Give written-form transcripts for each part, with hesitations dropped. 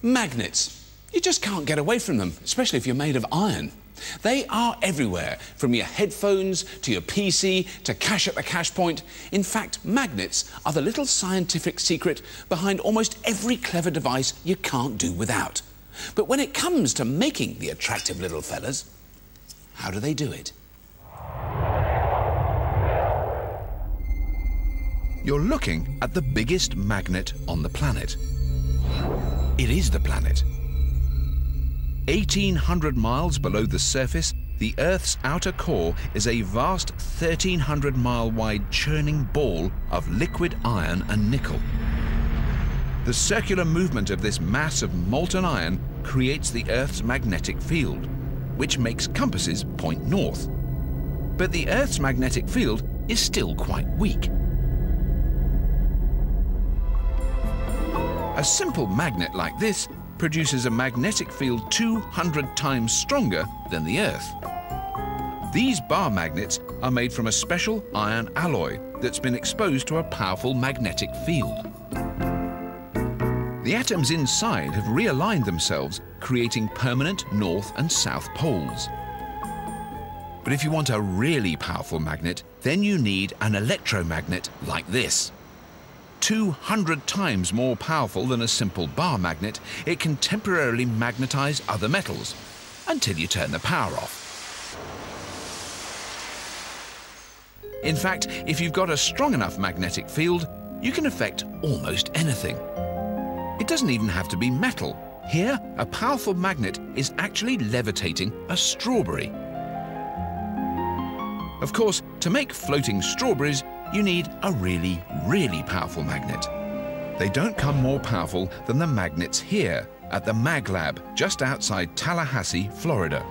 Magnets. You just can't get away from them, especially if you're made of iron. They are everywhere, from your headphones to your PC to cash at the cash point. In fact, magnets are the little scientific secret behind almost every clever device you can't do without. But when it comes to making the attractive little fellas, how do they do it? You're looking at the biggest magnet on the planet. It is the planet. 1,800 miles below the surface, the Earth's outer core is a vast 1,300-mile wide churning ball of liquid iron and nickel. The circular movement of this mass of molten iron creates the Earth's magnetic field, which makes compasses point north. But the Earth's magnetic field is still quite weak. A simple magnet like this produces a magnetic field 200 times stronger than the Earth. These bar magnets are made from a special iron alloy that's been exposed to a powerful magnetic field. The atoms inside have realigned themselves, creating permanent north and south poles. But if you want a really powerful magnet, then you need an electromagnet like this. 200 times more powerful than a simple bar magnet, it can temporarily magnetize other metals until you turn the power off. In fact, if you've got a strong enough magnetic field, you can affect almost anything. It doesn't even have to be metal. Here, a powerful magnet is actually levitating a strawberry. Of course, to make floating strawberries, you need a really, really powerful magnet. They don't come more powerful than the magnets here at the Mag Lab just outside Tallahassee, Florida.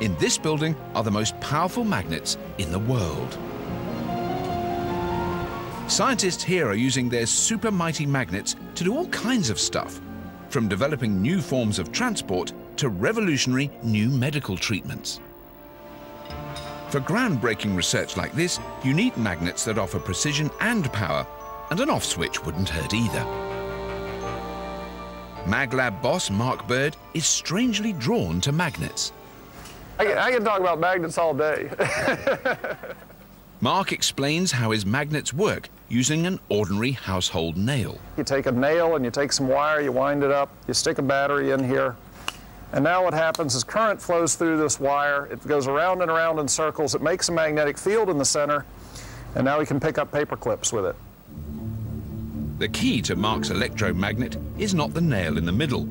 In this building are the most powerful magnets in the world. Scientists here are using their super mighty magnets to do all kinds of stuff, from developing new forms of transport to revolutionary new medical treatments. For groundbreaking research like this, you need magnets that offer precision and power, and an off switch wouldn't hurt either. MagLab boss Mark Bird is strangely drawn to magnets. I can talk about magnets all day. Mark explains how his magnets work using an ordinary household nail. You take a nail and you take some wire, you wind it up, you stick a battery in here, and now what happens is current flows through this wire, it goes around and around in circles, it makes a magnetic field in the center, and now we can pick up paper clips with it. The key to Mark's electromagnet is not the nail in the middle.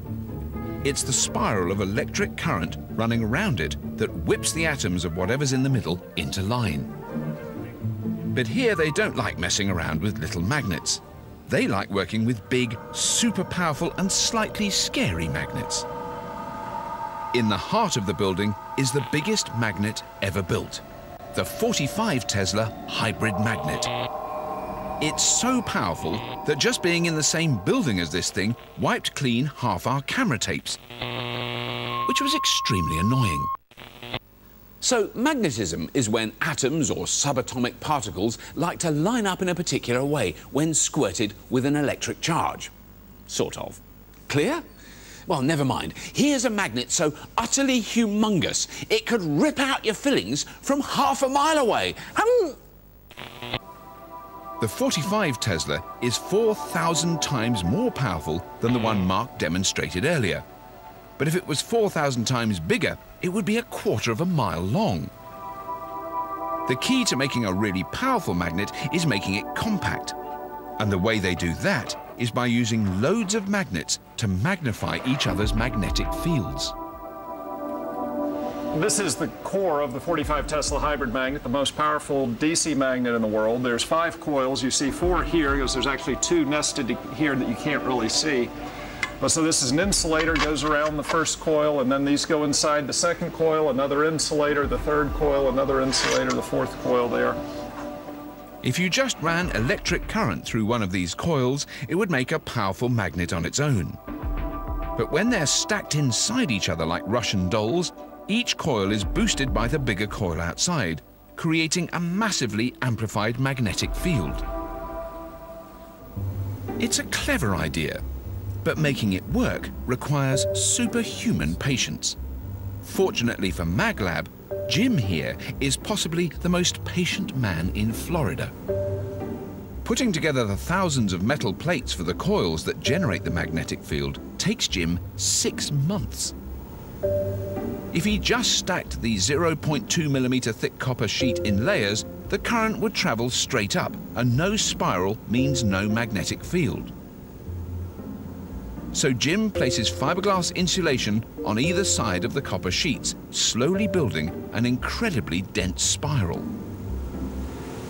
It's the spiral of electric current running around it that whips the atoms of whatever's in the middle into line. But here they don't like messing around with little magnets. They like working with big, super powerful and slightly scary magnets. In the heart of the building is the biggest magnet ever built, the 45 Tesla hybrid magnet. It's so powerful that just being in the same building as this thing wiped clean half our camera tapes, which was extremely annoying. So magnetism is when atoms or subatomic particles like to line up in a particular way when squirted with an electric charge. Sort of. Clear? Well, never mind. Here's a magnet so utterly humongous it could rip out your fillings from half a mile away. The 45 Tesla is 4,000 times more powerful than the one Mark demonstrated earlier. But if it was 4,000 times bigger, it would be 1/4 of a mile long. The key to making a really powerful magnet is making it compact. And the way they do that is by using loads of magnets to magnify each other's magnetic fields. This is the core of the 45 Tesla hybrid magnet, the most powerful DC magnet in the world. There's 5 coils. You see 4 here because there's actually 2 nested here that you can't really see. But so this is an insulator, goes around the first coil, and then these go inside the second coil, another insulator, the third coil, another insulator, the 4th coil there. If you just ran electric current through one of these coils, it would make a powerful magnet on its own. But when they're stacked inside each other like Russian dolls, each coil is boosted by the bigger coil outside, creating a massively amplified magnetic field. It's a clever idea, But making it work requires superhuman patience. Fortunately for MagLab, Jim here is possibly the most patient man in Florida. Putting together the thousands of metal plates for the coils that generate the magnetic field takes Jim 6 months. If he just stacked the 0.2mm thick copper sheet in layers, the current would travel straight up, and no spiral means no magnetic field. So Jim places fiberglass insulation on either side of the copper sheets, slowly building an incredibly dense spiral.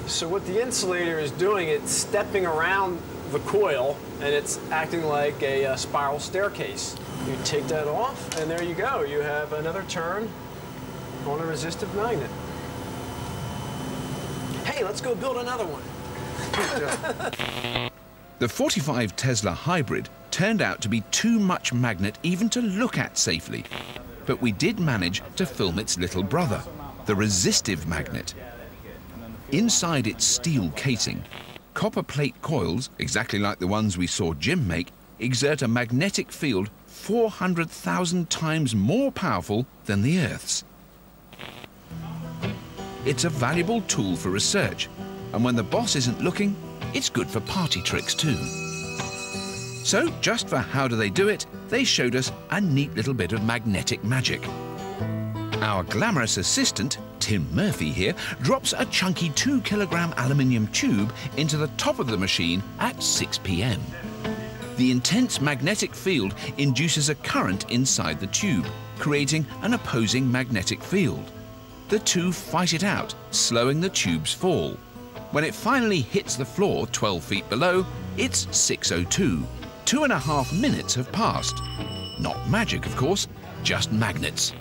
So what the insulator is doing, it's stepping around the coil, and it's acting like a spiral staircase. You take that off, and there you go. You have another turn on a resistive magnet. Hey, let's go build another one. The 45 Tesla hybrid turned out to be too much magnet even to look at safely, but we did manage to film its little brother, the resistive magnet. Inside its steel casing, copper plate coils, exactly like the ones we saw Jim make, exert a magnetic field 400,000 times more powerful than the Earth's. It's a valuable tool for research, and when the boss isn't looking, it's good for party tricks too. So, just for how do they do it, they showed us a neat little bit of magnetic magic. Our glamorous assistant, Tim Murphy here, drops a chunky 2-kilogram aluminium tube into the top of the machine at 6 p.m. The intense magnetic field induces a current inside the tube, creating an opposing magnetic field. The two fight it out, slowing the tube's fall. When it finally hits the floor 12 feet below, it's 6:02. 2.5 minutes have passed. Not magic, of course, just magnets.